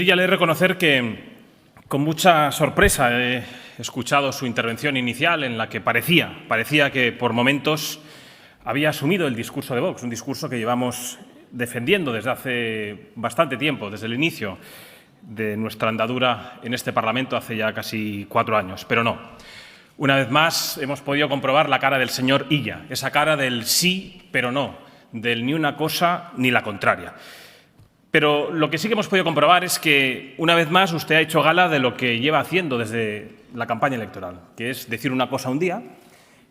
Illa, le he de reconocer que con mucha sorpresa he escuchado su intervención inicial en la que parecía que por momentos había asumido el discurso de Vox, un discurso que llevamos defendiendo desde hace bastante tiempo, desde el inicio de nuestra andadura en este Parlamento hace ya casi 4 años, pero no. Una vez más hemos podido comprobar la cara del señor Illa, esa cara del sí, pero no, del ni una cosa ni la contraria. Pero lo que sí que hemos podido comprobar es que, una vez más, usted ha hecho gala de lo que lleva haciendo desde la campaña electoral, que es decir una cosa un día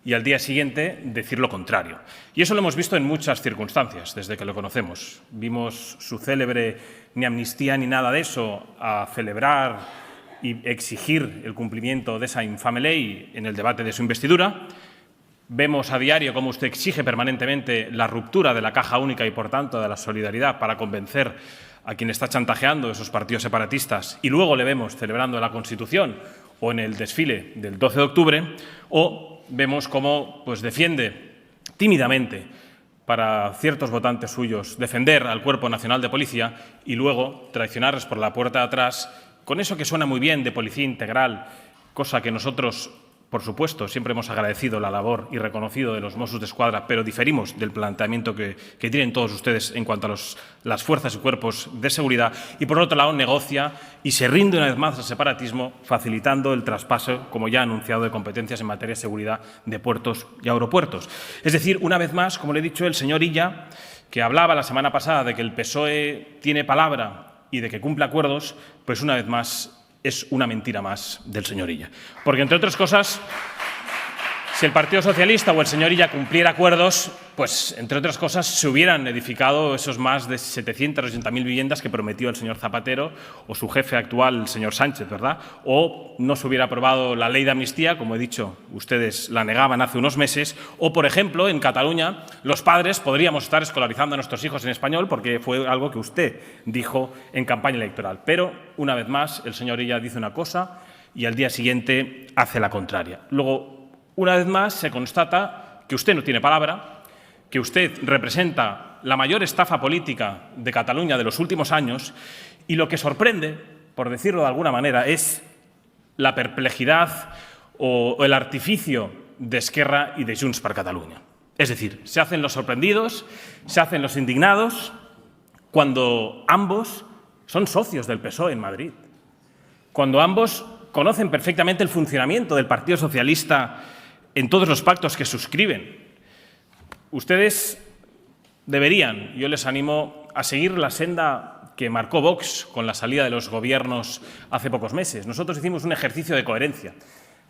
y al día siguiente decir lo contrario. Y eso lo hemos visto en muchas circunstancias desde que lo conocemos. Vimos su célebre ni amnistía ni nada de eso a celebrar y exigir el cumplimiento de esa infame ley en el debate de su investidura. Vemos a diario cómo usted exige permanentemente la ruptura de la caja única y, por tanto, de la solidaridad para convencer a quien está chantajeando esos partidos separatistas, y luego le vemos celebrando la Constitución o en el desfile del 12 de octubre, o vemos cómo defiende tímidamente para ciertos votantes suyos defender al Cuerpo Nacional de Policía y luego traicionarles por la puerta de atrás con eso que suena muy bien de policía integral, cosa que nosotros, por supuesto, siempre hemos agradecido la labor y reconocido de los Mossos d'Esquadra, pero diferimos del planteamiento que tienen todos ustedes en cuanto a las fuerzas y cuerpos de seguridad. Y, por otro lado, negocia y se rinde una vez más al separatismo, facilitando el traspaso, como ya ha anunciado, de competencias en materia de seguridad de puertos y aeropuertos. Es decir, una vez más, como le he dicho, el señor Illa, que hablaba la semana pasada de que el PSOE tiene palabra y de que cumple acuerdos, pues una vez más es una mentira más del señor Illa. Porque, entre otras cosas, si el Partido Socialista o el señor Illa cumpliera acuerdos, pues, entre otras cosas, se hubieran edificado esos más de 780.000 viviendas que prometió el señor Zapatero o su jefe actual, el señor Sánchez, ¿verdad? O no se hubiera aprobado la ley de amnistía, como he dicho, ustedes la negaban hace unos meses, o, por ejemplo, en Cataluña, los padres podríamos estar escolarizando a nuestros hijos en español porque fue algo que usted dijo en campaña electoral. Pero, una vez más, el señor Illa dice una cosa y al día siguiente hace la contraria. Luego, una vez más, se constata que usted no tiene palabra, que usted representa la mayor estafa política de Cataluña de los últimos años, y lo que sorprende, por decirlo de alguna manera, es la perplejidad o el artificio de Esquerra y de Junts per Catalunya. Es decir, se hacen los sorprendidos, se hacen los indignados, cuando ambos son socios del PSOE en Madrid, cuando ambos conocen perfectamente el funcionamiento del Partido Socialista en todos los pactos que suscriben. Ustedes deberían, yo les animo a seguir la senda que marcó Vox con la salida de los gobiernos hace pocos meses. Nosotros hicimos un ejercicio de coherencia,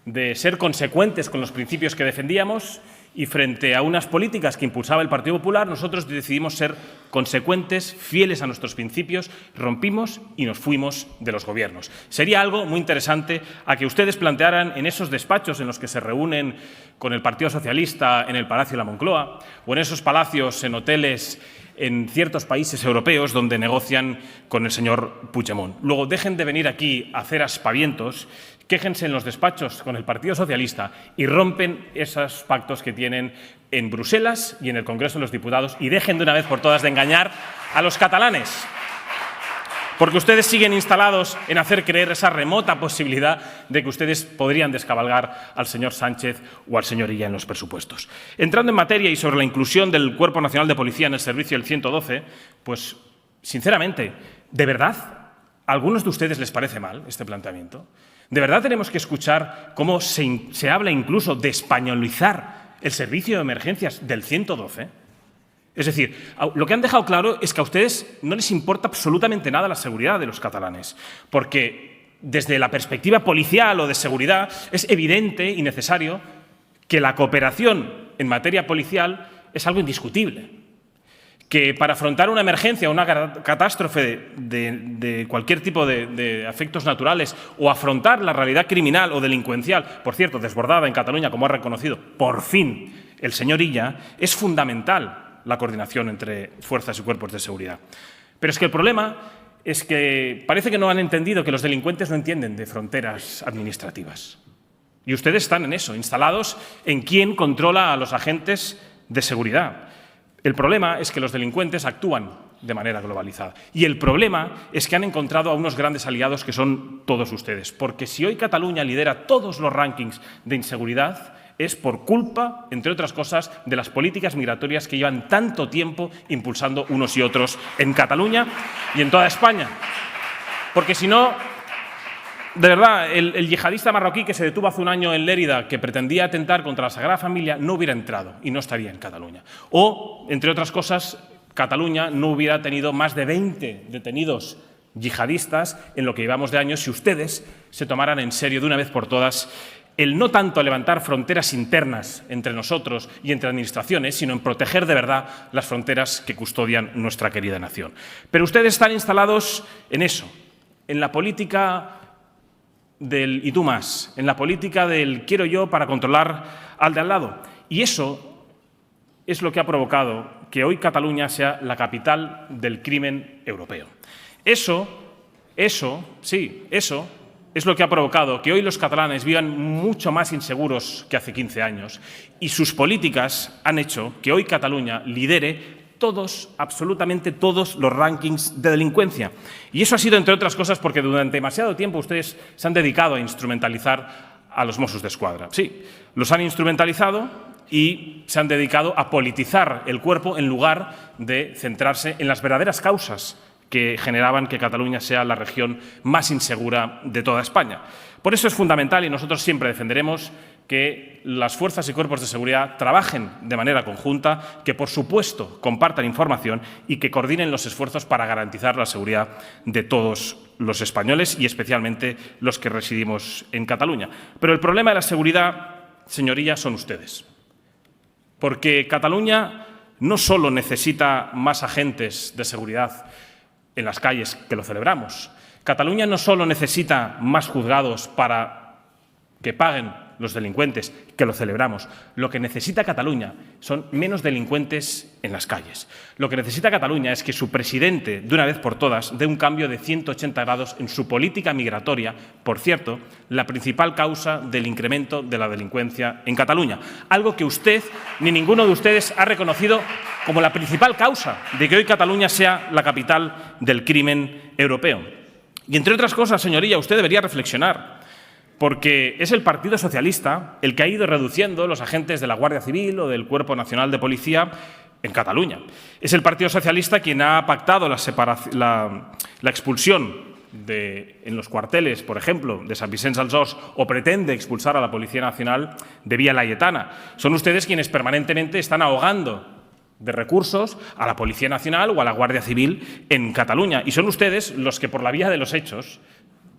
de ser consecuentes con los principios que defendíamos, y frente a unas políticas que impulsaba el Partido Popular, nosotros decidimos ser consecuentes, fieles a nuestros principios, rompimos y nos fuimos de los gobiernos. Sería algo muy interesante a que ustedes plantearan en esos despachos en los que se reúnen con el Partido Socialista en el Palacio de la Moncloa, o en esos palacios, en hoteles en ciertos países europeos donde negocian con el señor Puigdemont. Luego, dejen de venir aquí a hacer aspavientos, quéjense en los despachos con el Partido Socialista y rompen esos pactos que tienen en Bruselas y en el Congreso de los Diputados, y dejen de una vez por todas de engañar a los catalanes. Porque ustedes siguen instalados en hacer creer esa remota posibilidad de que ustedes podrían descabalgar al señor Sánchez o al señor Illa en los presupuestos. Entrando en materia y sobre la inclusión del Cuerpo Nacional de Policía en el servicio del 112, pues, sinceramente, ¿de verdad a algunos de ustedes les parece mal este planteamiento? ¿De verdad tenemos que escuchar cómo se habla incluso de españolizar el servicio de emergencias del 112? Es decir, lo que han dejado claro es que a ustedes no les importa absolutamente nada la seguridad de los catalanes, porque desde la perspectiva policial o de seguridad es evidente y necesario que la cooperación en materia policial es algo indiscutible, que para afrontar una emergencia o una catástrofe de cualquier tipo de efectos naturales, o afrontar la realidad criminal o delincuencial, por cierto, desbordada en Cataluña, como ha reconocido por fin el señor Illa, es fundamental la coordinación entre fuerzas y cuerpos de seguridad. Pero es que el problema es que parece que no han entendido que los delincuentes no entienden de fronteras administrativas. Y ustedes están en eso, instalados en quién controla a los agentes de seguridad. El problema es que los delincuentes actúan de manera globalizada. Y el problema es que han encontrado a unos grandes aliados que son todos ustedes. Porque si hoy Cataluña lidera todos los rankings de inseguridad, es por culpa, entre otras cosas, de las políticas migratorias que llevan tanto tiempo impulsando unos y otros en Cataluña y en toda España. Porque si no, de verdad, el yihadista marroquí que se detuvo hace un año en Lérida, que pretendía atentar contra la Sagrada Familia, no hubiera entrado y no estaría en Cataluña. O, entre otras cosas, Cataluña no hubiera tenido más de 20 detenidos yihadistas en lo que llevamos de años si ustedes se tomaran en serio de una vez por todas el no tanto levantar fronteras internas entre nosotros y entre administraciones, sino en proteger de verdad las fronteras que custodian nuestra querida nación. Pero ustedes están instalados en eso, en la política del y tú más, en la política del quiero yo para controlar al de al lado. Y eso es lo que ha provocado que hoy Cataluña sea la capital del crimen europeo. Eso es lo que ha provocado que hoy los catalanes vivan mucho más inseguros que hace 15 años y sus políticas han hecho que hoy Cataluña lidere todos, absolutamente todos los rankings de delincuencia. Y eso ha sido, entre otras cosas, porque durante demasiado tiempo ustedes se han dedicado a instrumentalizar a los Mossos d'Esquadra. Sí, los han instrumentalizado y se han dedicado a politizar el cuerpo en lugar de centrarse en las verdaderas causas que generaban que Cataluña sea la región más insegura de toda España. Por eso es fundamental, y nosotros siempre defenderemos, que las fuerzas y cuerpos de seguridad trabajen de manera conjunta, que, por supuesto, compartan información y que coordinen los esfuerzos para garantizar la seguridad de todos los españoles y especialmente los que residimos en Cataluña. Pero el problema de la seguridad, señorías, son ustedes. Porque Cataluña no solo necesita más agentes de seguridad en las calles, que lo celebramos. Cataluña no solo necesita más juzgados para que paguen los delincuentes, que lo celebramos. Lo que necesita Cataluña son menos delincuentes en las calles. Lo que necesita Cataluña es que su presidente, de una vez por todas, dé un cambio de 180 grados en su política migratoria, por cierto, la principal causa del incremento de la delincuencia en Cataluña. Algo que usted ni ninguno de ustedes ha reconocido como la principal causa de que hoy Cataluña sea la capital del crimen europeo. Y, entre otras cosas, señoría, usted debería reflexionar, porque es el Partido Socialista el que ha ido reduciendo los agentes de la Guardia Civil o del Cuerpo Nacional de Policía en Cataluña. Es el Partido Socialista quien ha pactado la expulsión en los cuarteles, por ejemplo, de Sant Vicenç dels Horts, o pretende expulsar a la Policía Nacional de Vía Laietana. Son ustedes quienes permanentemente están ahogando de recursos a la Policía Nacional o a la Guardia Civil en Cataluña. Y son ustedes los que, por la vía de los hechos,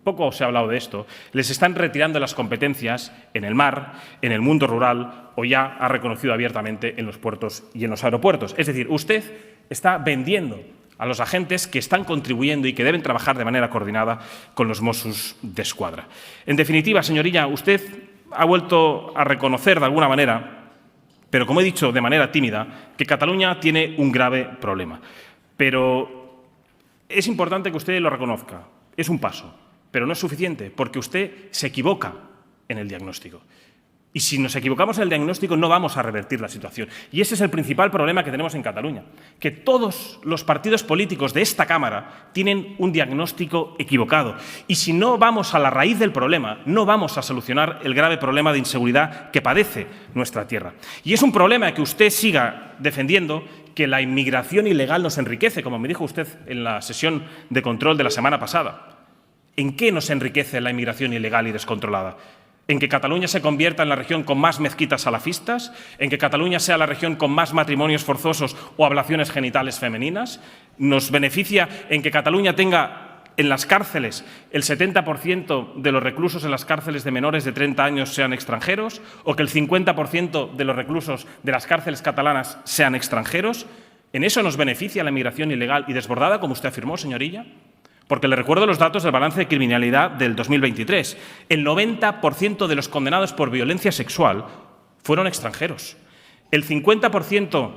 poco se ha hablado de esto, les están retirando las competencias en el mar, en el mundo rural o ya ha reconocido abiertamente en los puertos y en los aeropuertos. Es decir, usted está vendiendo a los agentes que están contribuyendo y que deben trabajar de manera coordinada con los Mossos d'Esquadra. En definitiva, señoría, usted ha vuelto a reconocer de alguna manera, pero como he dicho de manera tímida, que Cataluña tiene un grave problema. Pero es importante que usted lo reconozca. Es un paso. Pero no es suficiente, porque usted se equivoca en el diagnóstico. Y si nos equivocamos en el diagnóstico, no vamos a revertir la situación. Y ese es el principal problema que tenemos en Cataluña, que todos los partidos políticos de esta Cámara tienen un diagnóstico equivocado. Y si no vamos a la raíz del problema, no vamos a solucionar el grave problema de inseguridad que padece nuestra tierra. Y es un problema que usted siga defendiendo que la inmigración ilegal nos enriquece, como me dijo usted en la sesión de control de la semana pasada. ¿En qué nos enriquece la inmigración ilegal y descontrolada? ¿En que Cataluña se convierta en la región con más mezquitas salafistas? ¿En que Cataluña sea la región con más matrimonios forzosos o ablaciones genitales femeninas? ¿Nos beneficia en que Cataluña tenga en las cárceles el 70% de los reclusos en las cárceles de menores de 30 años sean extranjeros? ¿O que el 50% de los reclusos de las cárceles catalanas sean extranjeros? ¿En eso nos beneficia la inmigración ilegal y desbordada, como usted afirmó, señorilla? Porque le recuerdo los datos del balance de criminalidad del 2023. El 90% de los condenados por violencia sexual fueron extranjeros. El 50%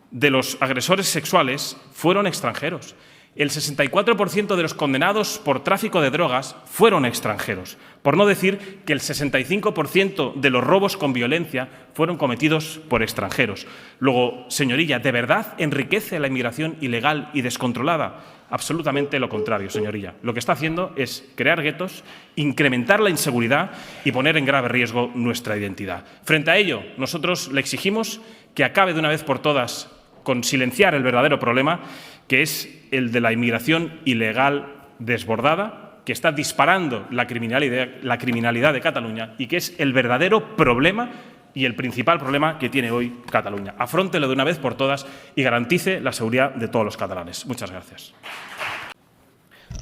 de los agresores sexuales fueron extranjeros. El 64% de los condenados por tráfico de drogas fueron extranjeros, por no decir que el 65% de los robos con violencia fueron cometidos por extranjeros. Luego, señorilla, ¿de verdad enriquece la inmigración ilegal y descontrolada? Absolutamente lo contrario, señorilla. Lo que está haciendo es crear guetos, incrementar la inseguridad y poner en grave riesgo nuestra identidad. Frente a ello, nosotros le exigimos que acabe de una vez por todas con silenciar el verdadero problema, que es el de la inmigración ilegal desbordada, que está disparando la criminalidad de Cataluña y que es el verdadero problema y el principal problema que tiene hoy Cataluña. Afróntelo de una vez por todas y garantice la seguridad de todos los catalanes. Muchas gracias.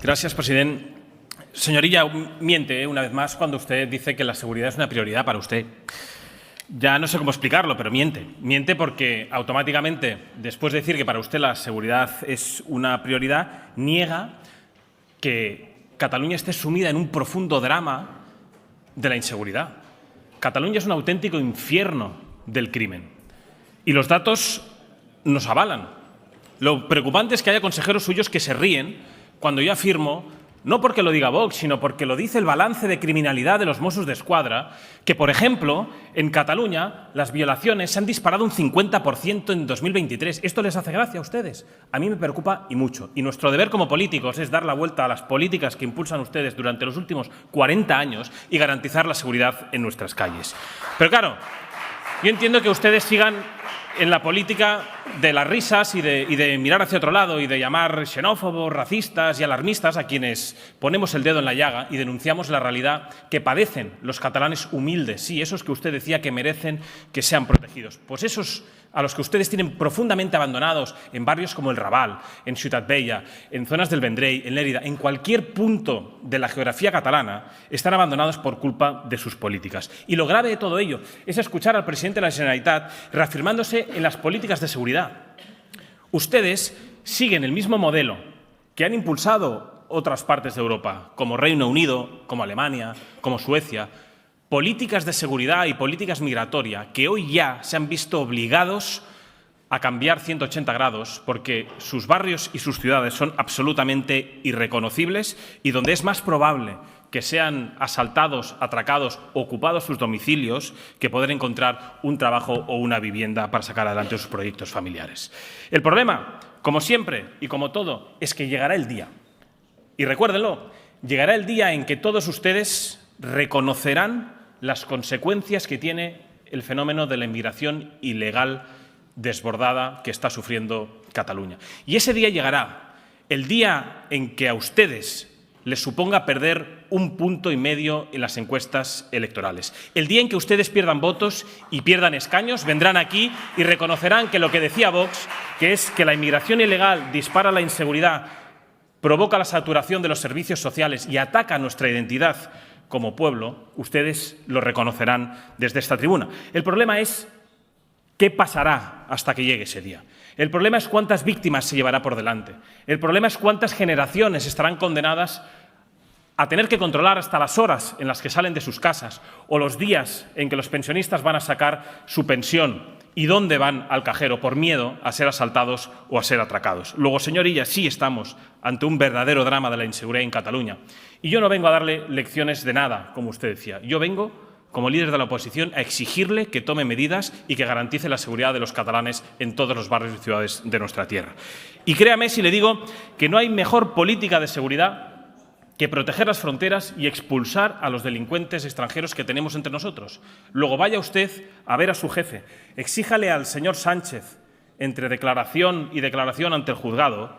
Gracias, presidente. Señorilla, miente una vez más cuando usted dice que la seguridad es una prioridad para usted. Ya no sé cómo explicarlo, pero miente. Miente porque automáticamente, después de decir que para usted la seguridad es una prioridad, niega que Cataluña esté sumida en un profundo drama de la inseguridad. Cataluña es un auténtico infierno del crimen. Y los datos nos avalan. Lo preocupante es que haya consejeros suyos que se ríen cuando yo afirmo, no porque lo diga Vox, sino porque lo dice el balance de criminalidad de los Mossos d'Esquadra, que, por ejemplo, en Cataluña las violaciones se han disparado un 50% en 2023. ¿Esto les hace gracia a ustedes? A mí me preocupa y mucho. Y nuestro deber como políticos es dar la vuelta a las políticas que impulsan ustedes durante los últimos 40 años y garantizar la seguridad en nuestras calles. Pero claro, yo entiendo que ustedes sigan en la política de las risas y de mirar hacia otro lado y de llamar xenófobos, racistas y alarmistas a quienes ponemos el dedo en la llaga y denunciamos la realidad que padecen los catalanes humildes, sí, esos que usted decía que merecen que sean protegidos. Pues esos a los que ustedes tienen profundamente abandonados en barrios como el Raval, en Ciutat Vella, en zonas del Vendrell, en Lérida, en cualquier punto de la geografía catalana, están abandonados por culpa de sus políticas. Y lo grave de todo ello es escuchar al presidente de la Generalitat reafirmándose en las políticas de seguridad. Ustedes siguen el mismo modelo que han impulsado otras partes de Europa, como Reino Unido, como Alemania, como Suecia, políticas de seguridad y políticas migratorias que hoy ya se han visto obligados a cambiar 180 grados porque sus barrios y sus ciudades son absolutamente irreconocibles y donde es más probable que sean asaltados, atracados, ocupados sus domicilios que poder encontrar un trabajo o una vivienda para sacar adelante sus proyectos familiares. El problema, como siempre y como todo, es que llegará el día. Y recuérdenlo, llegará el día en que todos ustedes reconocerán las consecuencias que tiene el fenómeno de la inmigración ilegal desbordada que está sufriendo Cataluña. Y ese día llegará, el día en que a ustedes les suponga perder 1,5 puntos en las encuestas electorales. El día en que ustedes pierdan votos y pierdan escaños, vendrán aquí y reconocerán que lo que decía Vox, que es que la inmigración ilegal dispara la inseguridad, provoca la saturación de los servicios sociales y ataca nuestra identidad como pueblo, ustedes lo reconocerán desde esta tribuna. El problema es qué pasará hasta que llegue ese día. El problema es cuántas víctimas se llevará por delante. El problema es cuántas generaciones estarán condenadas a tener que controlar hasta las horas en las que salen de sus casas o los días en que los pensionistas van a sacar su pensión y dónde van al cajero por miedo a ser asaltados o a ser atracados. Luego, señorilla, sí estamos ante un verdadero drama de la inseguridad en Cataluña. Y yo no vengo a darle lecciones de nada, como usted decía. Yo vengo, como líder de la oposición, a exigirle que tome medidas y que garantice la seguridad de los catalanes en todos los barrios y ciudades de nuestra tierra. Y créame si le digo que no hay mejor política de seguridad que proteger las fronteras y expulsar a los delincuentes extranjeros que tenemos entre nosotros. Luego vaya usted a ver a su jefe, exíjale al señor Sánchez, entre declaración y declaración ante el juzgado,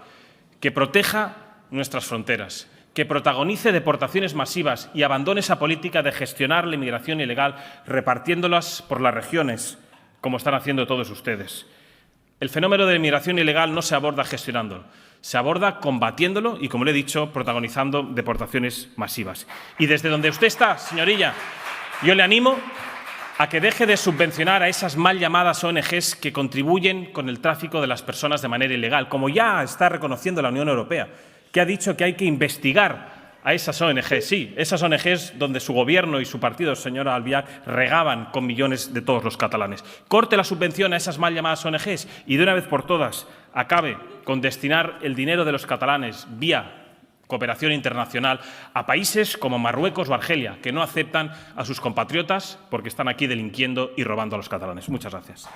que proteja nuestras fronteras, que protagonice deportaciones masivas y abandone esa política de gestionar la inmigración ilegal repartiéndolas por las regiones, como están haciendo todos ustedes. El fenómeno de la inmigración ilegal no se aborda gestionándolo, se aborda combatiéndolo y, como le he dicho, protagonizando deportaciones masivas. Y desde donde usted está, señorilla, yo le animo a que deje de subvencionar a esas mal llamadas ONGs que contribuyen con el tráfico de las personas de manera ilegal, como ya está reconociendo la Unión Europea, que ha dicho que hay que investigar a esas ONGs, sí, esas ONGs donde su gobierno y su partido, señora Albiach, regaban con millones de todos los catalanes. Corte la subvención a esas mal llamadas ONGs y de una vez por todas acabe con destinar el dinero de los catalanes vía cooperación internacional a países como Marruecos o Argelia, que no aceptan a sus compatriotas porque están aquí delinquiendo y robando a los catalanes. Muchas gracias.